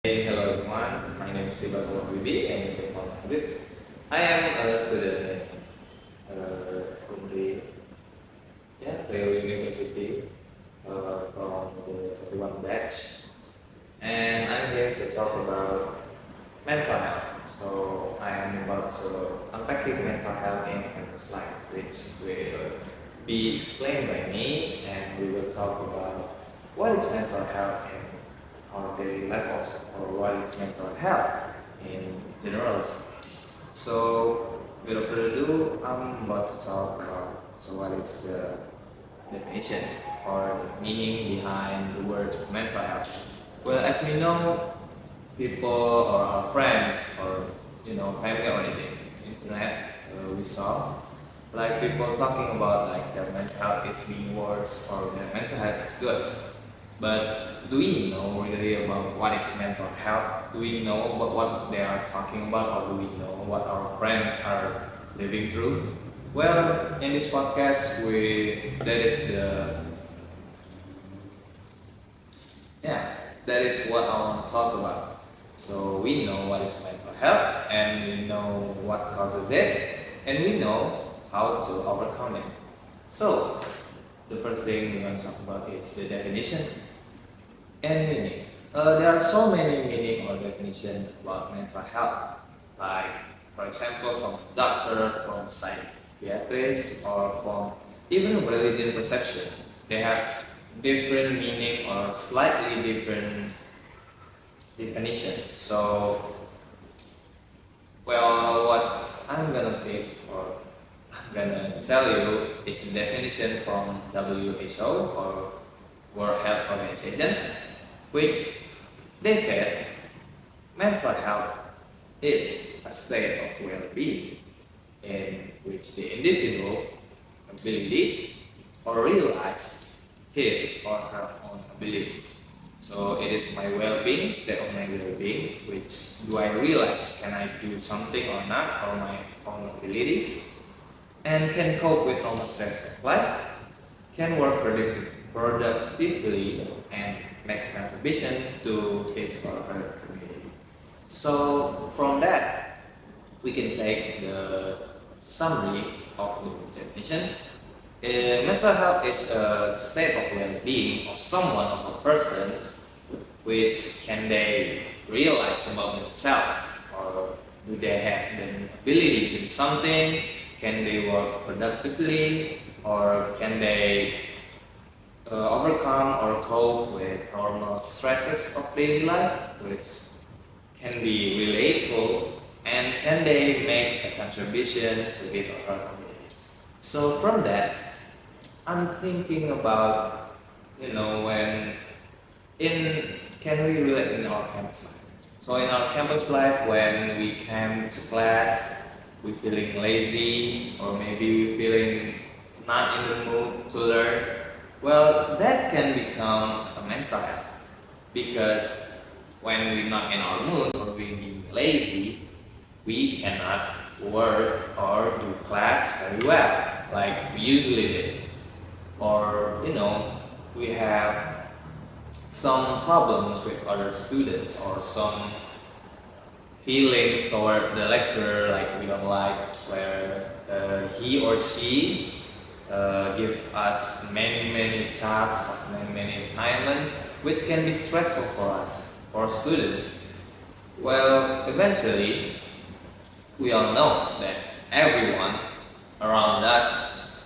Hey, hello everyone, my name is Hibatullah Habibie and you can call me Habib. I am a student at UNRI, University from the 21 batch, and I'm here to talk about mental health. So I am about to unpacking mental health in campus life, which will be explained by me, and we will talk about what is mental health in our daily life also, or what is mental health in general. So without further ado, I'm about to talk about what is the definition or the meaning behind the word mental health. Well, as we know, people or our friends or family on the internet, we saw like people talking about like their mental health is being worse or their mental health is good. But do we know really about what is mental health? Do we know about what they are talking about, or do we know what our friends are living through? Well, in this podcast, that is what I want to talk about. So we know what is mental health, and we know what causes it, and we know how to overcome it. So the first thing we're going to talk about is the definition and meaning. There are so many meaning or definition about mental health, like for example from doctor, from psychiatrist, or from even religion perception. They have different meaning or slightly different definition. So, well, what I'm gonna pick or I'm gonna tell you is a definition from WHO or World Health Organization, which they said mental health is a state of well-being in which the individual abilities or realize his or her own abilities. So it is my well-being, state of my well-being, which do I realize can I do something or not, or my own abilities, and can cope with normal stress of life, can work productively, and make contribution to his or her community. So from that, we can take the summary of the definition. Mental health is a state of well-being of someone, of a person, which can they realize about themselves, or do they have the ability to do something, can they work productively, or can they overcome or cope with normal stresses of daily life, which can be relatable, and can they make a contribution to his or her community. So from that, I'm thinking about, can we relate in our campus life? So in our campus life, when we come to class, we feeling lazy, or maybe we feeling not in the mood to learn. Well, that can become a mental health, because when we're not in our mood or we're being lazy, we cannot work or do class very well like we usually do. Or we have some problems with other students, or some feelings toward the lecturer, like we don't like where he or she give us many tasks or many assignments, which can be stressful for us, for students. Well, eventually, we all know that everyone around us,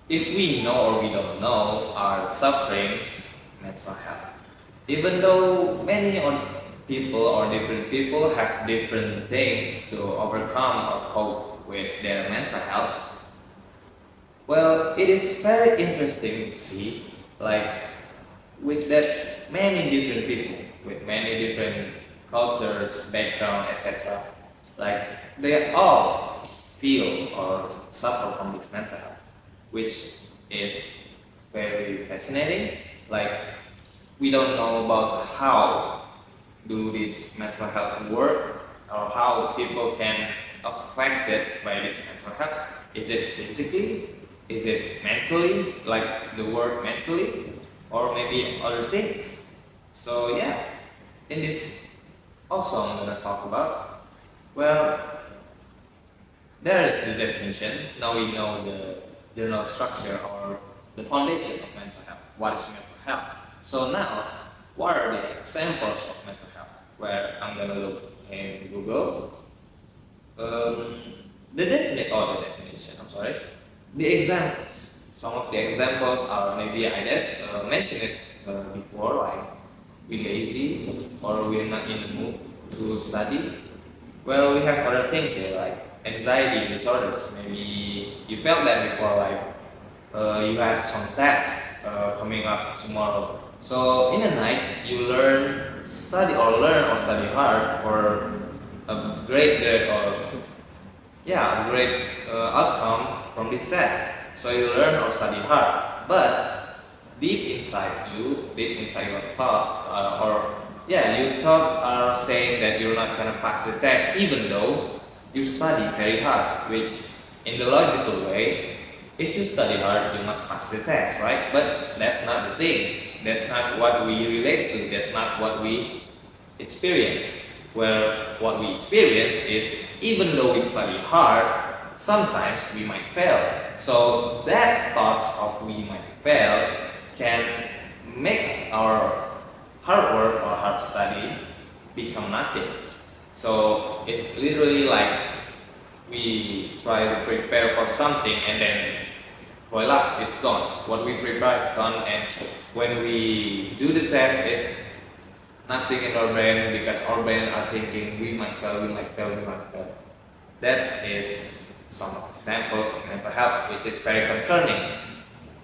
if we know or we don't know, are suffering mental health. Even though many people or different people have different things to overcome or cope with their mental health, well, it is very interesting to see, like, with that many different people, with many different cultures, background, etc. Like, they all feel or suffer from this mental health, which is very fascinating. Like, we don't know about how do this mental health work, or how people can affected by this mental health. Is it physically? Is it mentally, like the word mentally, or maybe other things? So yeah, in this also I'm gonna talk about, well, there is the definition. Now we know the general structure or the foundation of mental health. What is mental health? So now, what are the examples of mental health? Where I'm gonna look in Google. The definition, I'm sorry. The examples. Some of the examples are maybe I did mention it before, like we're lazy or we're not in the mood to study. Well, we have other things here like anxiety disorders. Maybe you felt that before, like you had some tests coming up tomorrow. So in the night, you study or study hard for a great grade or a great outcome from this test. So you learn or study hard, but deep inside your thoughts, your thoughts are saying that you're not gonna pass the test, even though you study very hard. Which, in the logical way, if you study hard, you must pass the test, right? But that's not the thing. That's not what we relate to. That's not what we experience. Well, what we experience is, even though we study hard, sometimes we might fail. So that thoughts of we might fail can make our hard work or hard study become nothing. So it's literally like we try to prepare for something and then voila, it's gone. What we prepare is gone, and when we do the test, it's nothing in our brain because our brain are thinking we might fail. That is some of the examples of mental health, which is very concerning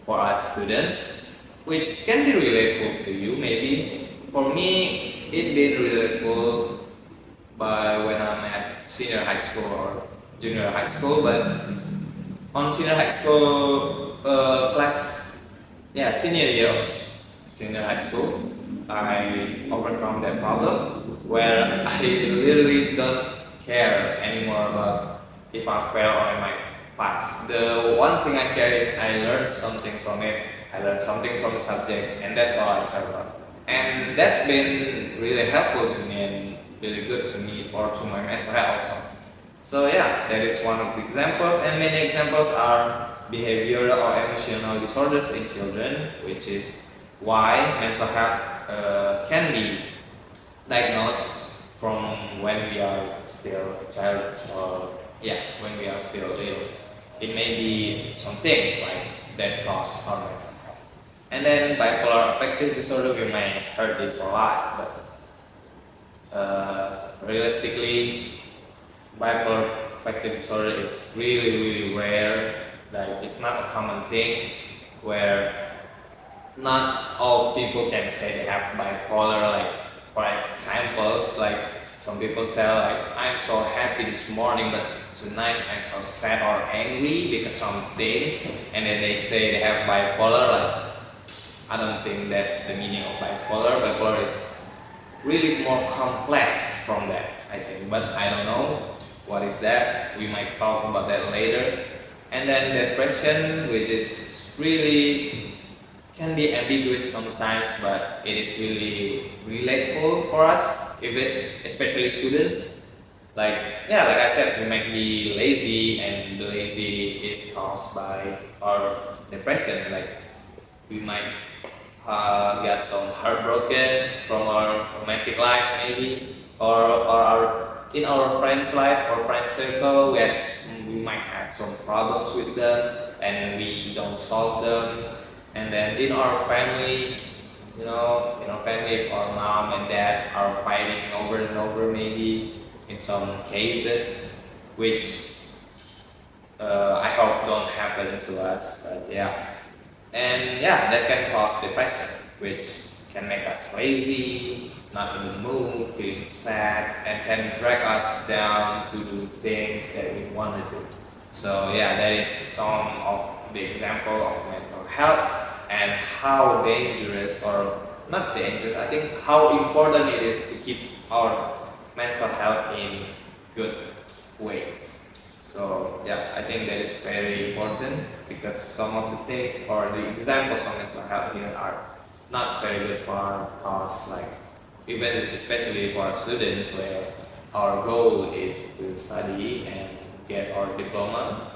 for us students, which can be relatable to you maybe. For me, it been relatable by when I'm at senior high school or junior high school, but on senior high school senior year of senior high school, I overcome that problem where I literally don't care anymore about if I fail or I might pass. The one thing I care is I learned something from it. I learned something from the subject, and that's all I care about. And that's been really helpful to me and really good to me or to my mental health also. So yeah, that is one of the examples, and many examples are behavioral or emotional disorders in children, which is why mental health can be diagnosed from when we are still a child or when we are still little. It may be some things like that cause our mental health. And then bipolar affective disorder, we may heard this a lot, but realistically, bipolar affective disorder is really rare. Like, it's not a common thing where not all people can say they have bipolar. Like, for examples, like some people say like, I'm so happy this morning, but tonight I'm so sad or angry because some things, and then they say they have bipolar. Like, I don't think that's the meaning of bipolar. Bipolar is really more complex from that, I think, but I don't know what is that. We might talk about that later. And then depression, which is really can be ambiguous sometimes, but it is really relatable for us, especially students. Like I said, we might be lazy, and the lazy is caused by our depression. Like, we might get some heartbroken from our romantic life maybe, or in our friends' life or friend circle, we might have some problems with them and we don't solve them. And then in our family, if our mom and dad are fighting over and over, maybe in some cases, which I hope don't happen to us, but that can cause depression, which can make us lazy, not in the mood, feeling sad, and can drag us down to do things that we want to do. So that is some of the example of mental health and how dangerous, or not dangerous, I think how important it is to keep our mental health in good ways. So I think that is very important, because some of the things or the examples of mental health here are not very good for us, like even especially for students where our goal is to study and get our diploma,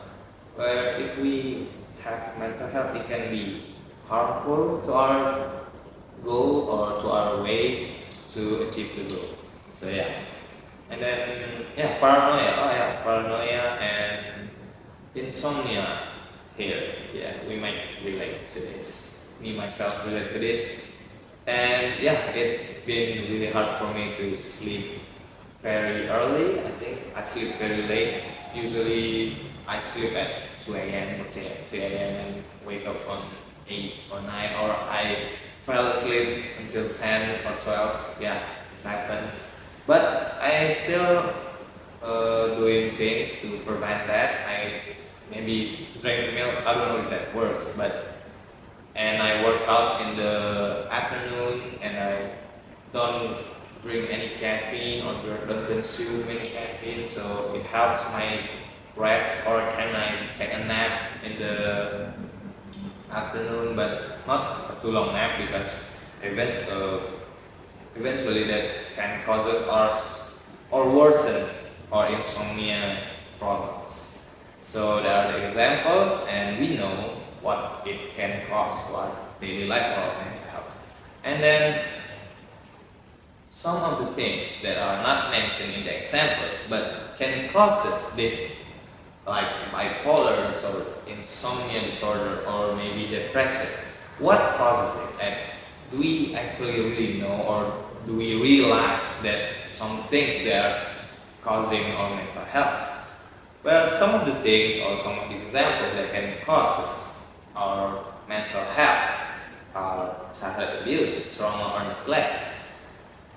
where if we have mental health, it can be harmful to our goal or to our ways to achieve the goal. So yeah, and then yeah, paranoia and insomnia here. Yeah, we might relate to this. Me myself relate to this. And yeah, it's been really hard for me to sleep very early. I think I sleep very late. Usually I sleep at 2 a.m. or 3 a.m. and wake up on 8 or 9, or I fell asleep until 10 or 12. Yeah, it happens. But I still doing things to prevent that. I maybe drink milk. I don't know if that works, and I work out in the afternoon, and I don't drink any caffeine or don't consume any caffeine, so it helps my rest. Or can I take a nap in the afternoon, but not a too long nap, because eventually that can cause us or worsen our insomnia problems. So there are the examples, and we know what it can cause to our daily life or our mental health. And then some of the things that are not mentioned in the examples but can cause this, like bipolar disorder, insomnia disorder, or maybe depression. What causes it? And do we actually really know, or do we realize that some things that are causing our mental health? Well, some of the things or some of the examples that can cause our mental health are childhood abuse, trauma, or neglect.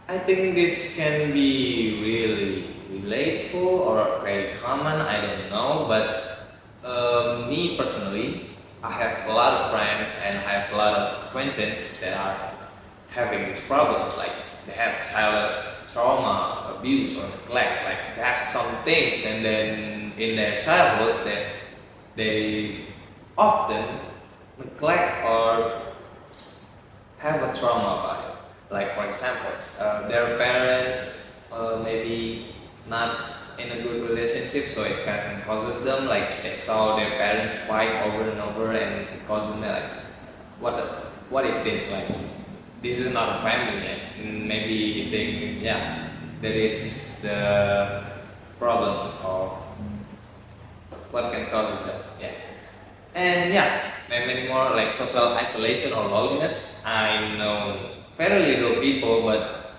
I think this can be really relatable or very common, I don't know, but me personally, I have a lot of friends and I have a lot of acquaintances that are having this problem, like they have childhood trauma, abuse, or neglect, like they have some things, and then in their childhood that they often neglect or have a trauma about it. Like for example, their parents maybe not in a good relationship, so it can causes them, like they saw their parents fight over and over, and it causes them like, what is this, like this is not a family, and maybe they that is the problem of what can cause that. And many more, like social isolation or loneliness. I know very little people, but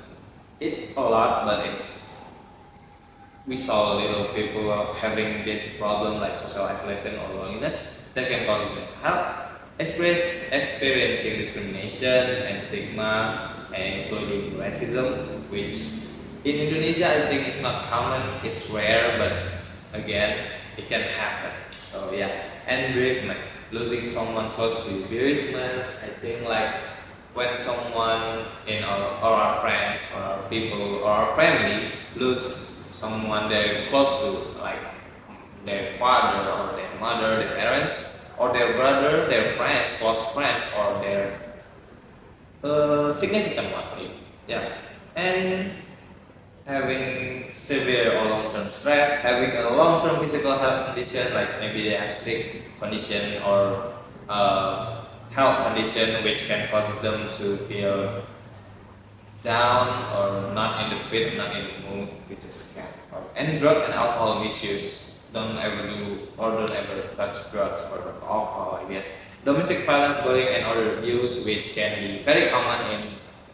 we saw little people having this problem, like social isolation or loneliness, that can cause mental health. Experiencing discrimination and stigma, including racism, which in Indonesia I think it's not common, it's rare, but again, it can happen. So and bereavement, losing someone close to you. Bereavement, I think, like when someone in our friends or our people or our family lose someone they're close to, like their father or their mother, their parents, or their brother, their friends, close friends, or their significant one. And having severe or long-term stress, having a long-term physical health condition, like maybe they have sick condition or health condition which can cause them to feel down or not in the fit, not in the mood, which is can. And drug and alcohol misuse. Don't ever touch drugs or alcohol, I guess. Domestic violence, bullying, and other abuse, which can be very common in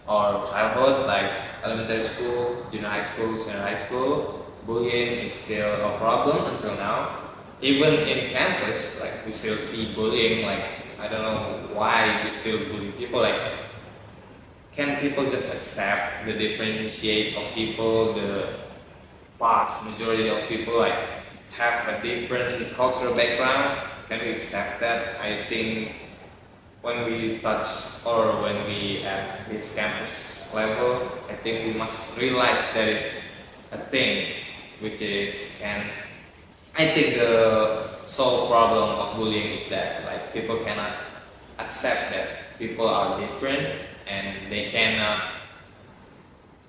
our childhood, like elementary school, junior high school, senior high school. Bullying is still a problem until now. Even in campus, like we still see bullying. Like I don't know why we still bully people. Like, can people just accept the differentiate of people? The vast majority of people like have a different cultural background. Can we accept that? I think when we touch or when we at this campus level, I think we must realize that is a thing, which is I think the sole problem of bullying is that like people cannot accept that people are different, and they cannot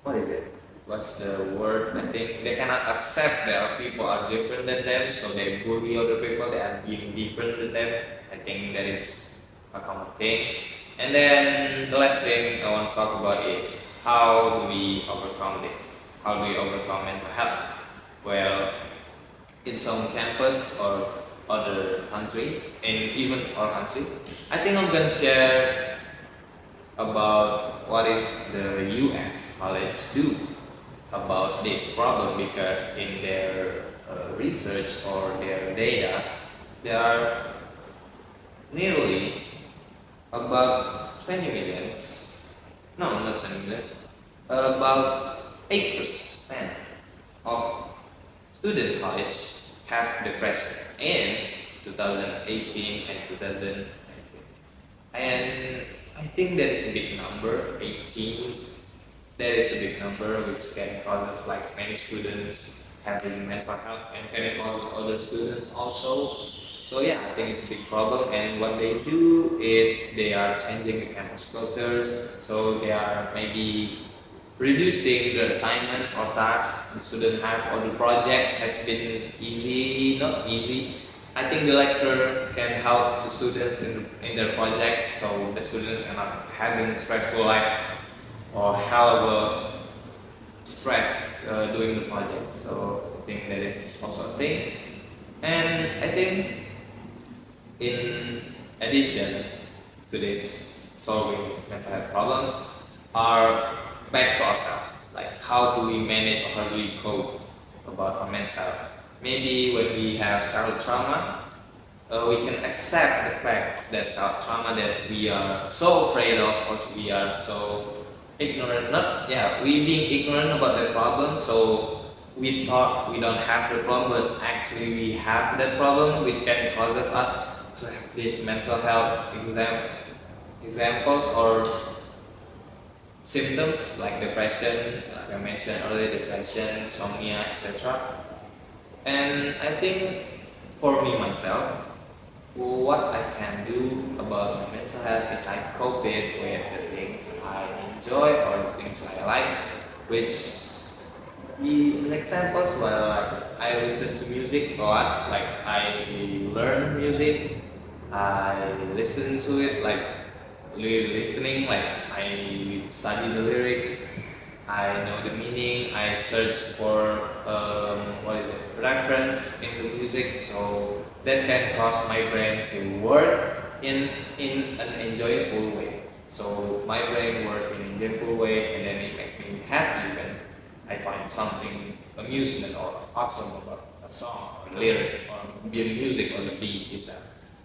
what is it? What's the word? I think they cannot accept that other people are different than them, so they bully other people that are being different than them. I think that is a common thing. And then the last thing I want to talk about is how do we overcome this? How do we overcome mental health? Well, in some campus or other country, and even our country, I think I'm gonna share about what is the US college do about this problem, because in their research or their data, there are nearly about 20 millions, no, not 20 millions, about 8% of student college have depression in 2018 and 2019. And I think that is a big number, 18. That is a big number, which can cause like many students having mental health and can cause other students also. So yeah, I think it's a big problem, and what they do is they are changing the campus cultures. So they are maybe reducing the assignments or tasks the students have, or the projects has been easy, not easy. I think the lecturer can help the students in their projects, so the students are not having a stressful life or hell of a stress doing the project. So I think that is also a thing. And I think in addition to this solving mental health problems are back to ourselves. Like how do we manage or how do we cope about our mental health? Maybe when we have childhood trauma, we can accept the fact that child trauma that we are so afraid of, or we are so ignorant, we being ignorant about the problem, so we thought we don't have the problem, but actually we have that problem, which can causes us to have these mental health examples or symptoms like depression, like I mentioned earlier, depression, insomnia, etc. And I think for me myself, what I can do about my mental health is I cope it with the things I enjoy or the things I like, which an examples where like I listen to music a lot, like I learn music, I listen to it, like listening, like I study the lyrics, I know the meaning, I search for reference in the music, so that can cause my brain to work in an enjoyable way. So my brain works in an enjoyable way, and then it makes me happy when I find something amusement or awesome about a song or a lyric or be music or the beat itself.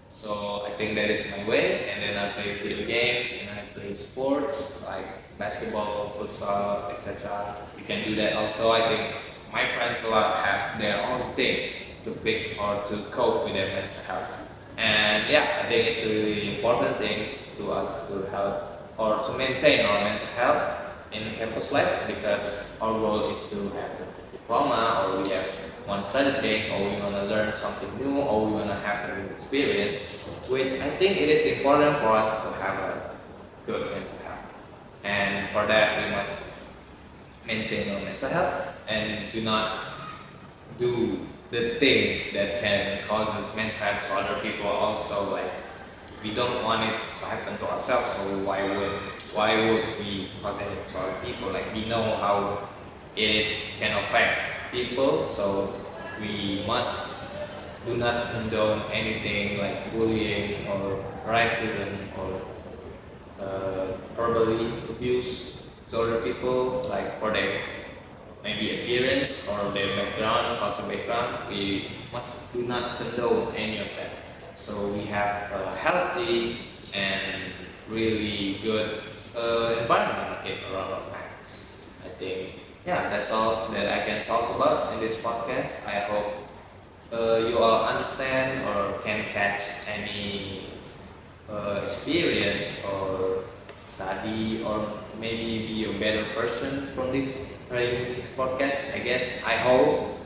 So I think that is my way, and then I play video games and I play sports like basketball, futsal, etc. You can do that also. I think my friends a lot have their own things to fix or to cope with their mental health. And yeah, I think it's a really important thing to us to help or to maintain our mental health in campus life, because our goal is to have a diploma, or we have want to study things, or we want to learn something new, or we want to have a new experience, which I think it is important for us to have a good mental health. And for that, we must maintain our mental health and do not do the things that can cause us mental health to other people also. Like, we don't want it to happen to ourselves, so why would we cause it to other people? Like, we know how it can affect people, so we must do not condone anything like bullying or racism or verbally abuse to other people, like for their maybe appearance or their background, cultural background. We must do not condone any of that. So we have a healthy and really good environment around our campus. I think, yeah, that's all that I can talk about in this podcast. I hope you all understand or can catch any experience or study or maybe be a better person from this podcast. I guess, I hope.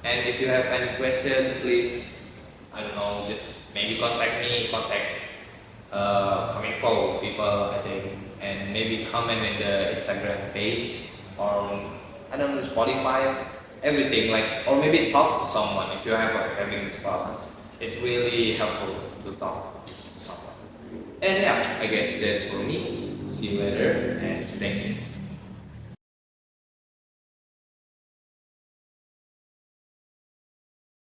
And if you have any question, please, I don't know, just maybe contact me, contact Kominfo people, I think, and maybe comment in the Instagram page or I don't know, Spotify, everything, like, or maybe talk to someone if you have having these problems. It's really helpful to talk to someone. And yeah, I guess that's for me. See you later.